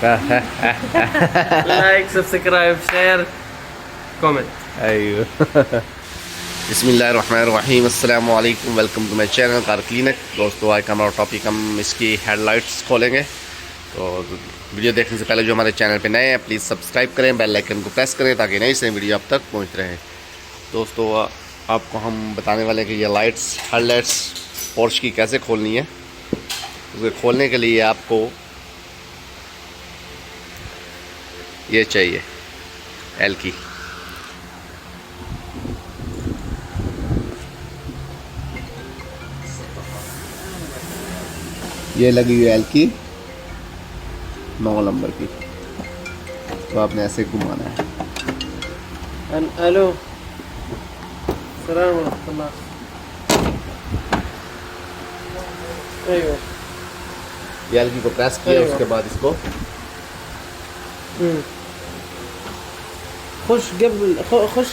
Like subscribe share comment. अयो बिस्मिल्लाहिर्रहमानिर्रहीम, अस्सलाम वालेकुम, welcome to my channel car clinic. दोस्तों, आज का हमारा टॉपिक हम इसकी हेडलाइट्स खोलेंगे। तो वीडियो देखने से पहले जो हमारे चैनल पे नए हैं प्लीज़ सब्सक्राइब करें, बेल आइकन को प्रेस करें ताकि नई से वीडियो आप तक पहुंच रहे हैं। दोस्तों, आपको हम बताने वाले हैं कि ये हेडलाइट्स पोर्श की कैसे खोलनी है। उसे खोलने के लिए आपको ये चाहिए एल की। ये लगी हुई एल की 9 नंबर की, तो आपने ऐसे घुमाना है। हेलो सलाम वालेकुम। ये एल की को प्रेस किया, उसके बाद इसको खुश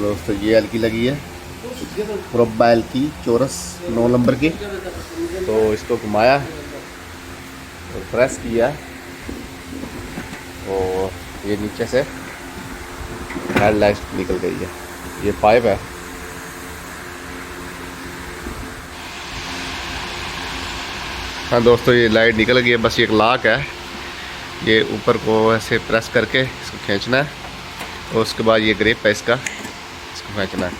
दोस्तों, ये एल की लगी है, मुरब्बा एल की चौरस 9 नंबर की। तो इसको घुमाया और प्रेस किया और ये नीचे से हेडलाइट निकल गई है। ये पाइप है। हाँ दोस्तों, ये लाइट निकल गई है। बस ये एक लॉक है, ये ऊपर को ऐसे प्रेस करके इसको खींचना है और उसके बाद ये ग्रिप है इसको खींचना है।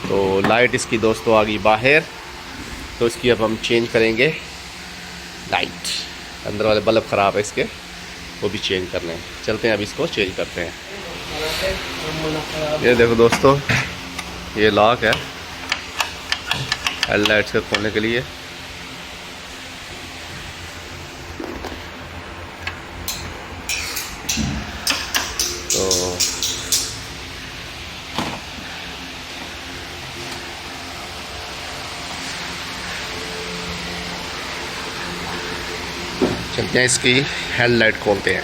तो लाइट इसकी दोस्तों आ गई बाहर। तो इसकी अब हम चेंज करेंगे लाइट। अंदर वाले बल्ब ख़राब है इसके, वो भी चेंज करने हैं। चलते हैं, अभी इसको चेंज करते हैं। ये देखो दोस्तों, ये लॉक है हेडलाइट्स को खोलने के लिए। तो चलते हैं, इसकी हेडलाइट खोलते हैं।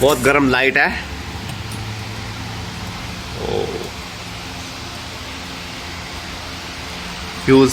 बहुत गर्म लाइट है। फ्यूज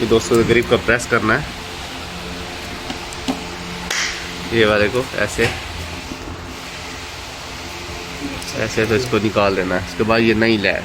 ये दोस्तों ग्रिप का प्रेस करना है, ये वाले को ऐसे ऐसे। तो इसको निकाल देना है। उसके बाद ये नई लैब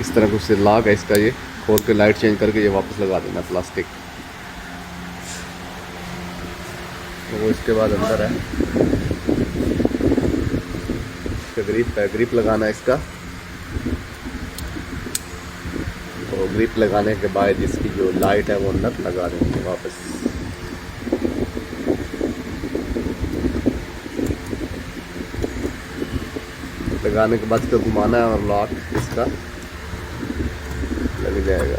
इस तरह कुछ से लॉक है इसका। ये खोल के लाइट चेंज करके ये वापस लगा देना प्लास्टिक। वो इसके बाद अंदर है इसका ग्रिप लगाना है इसका। तो ग्रिप लगाने के बाद इसकी जो लाइट है वो अंदर लगा देंगे वापस। लगाने के बाद इसको घुमाना है और लॉक इसका लग जाएगा।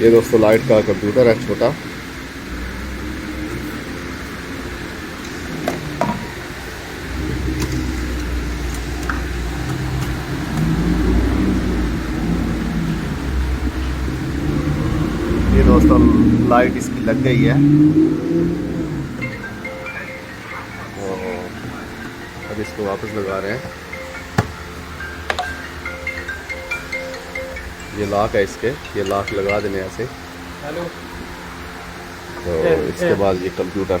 ये दोस्तों लाइट का कंप्यूटर है छोटा। ये दोस्तों लाइट इसकी लग गई है। अब इसको वापस लगा रहे हैं। ये लॉक है इसके, ये लॉक लगा देने ऐसे। हेलो। तो इसके बाद ये कंप्यूटर।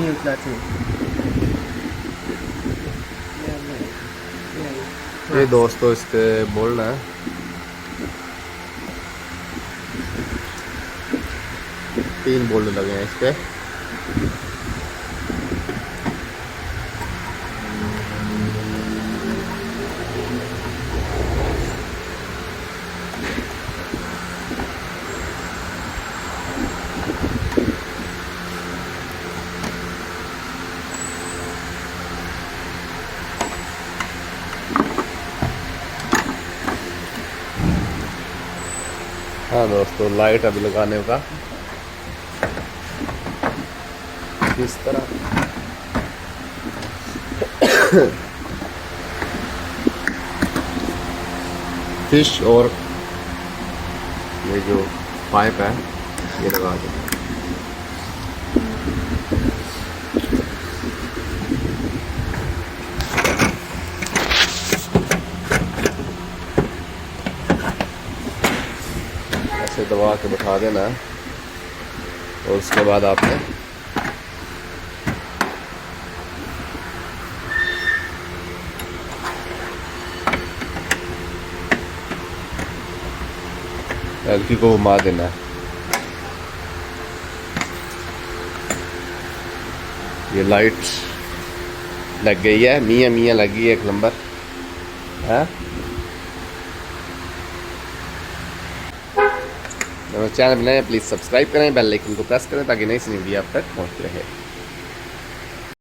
130. ये दोस्तों इसके बोल्ट है। तीन बोल्ट लगे हैं इस पे। हाँ दोस्तों लाइट अभी लगाने का इस तरह। फिश और ये जो पाइप है ये लगा दो। ऐसे दबा के बैठा देना है और उसके बाद आपने हल्की को घुमा देना है। ये लाइट लग गई है, मियाँ मियाँ लगी है एक नंबर है। चैनल बनाएं, प्लीज़ सब्सक्राइब करें, बेल आइकन को प्रेस करें ताकि नई सी वीडियो आप तक पहुँचती रहे।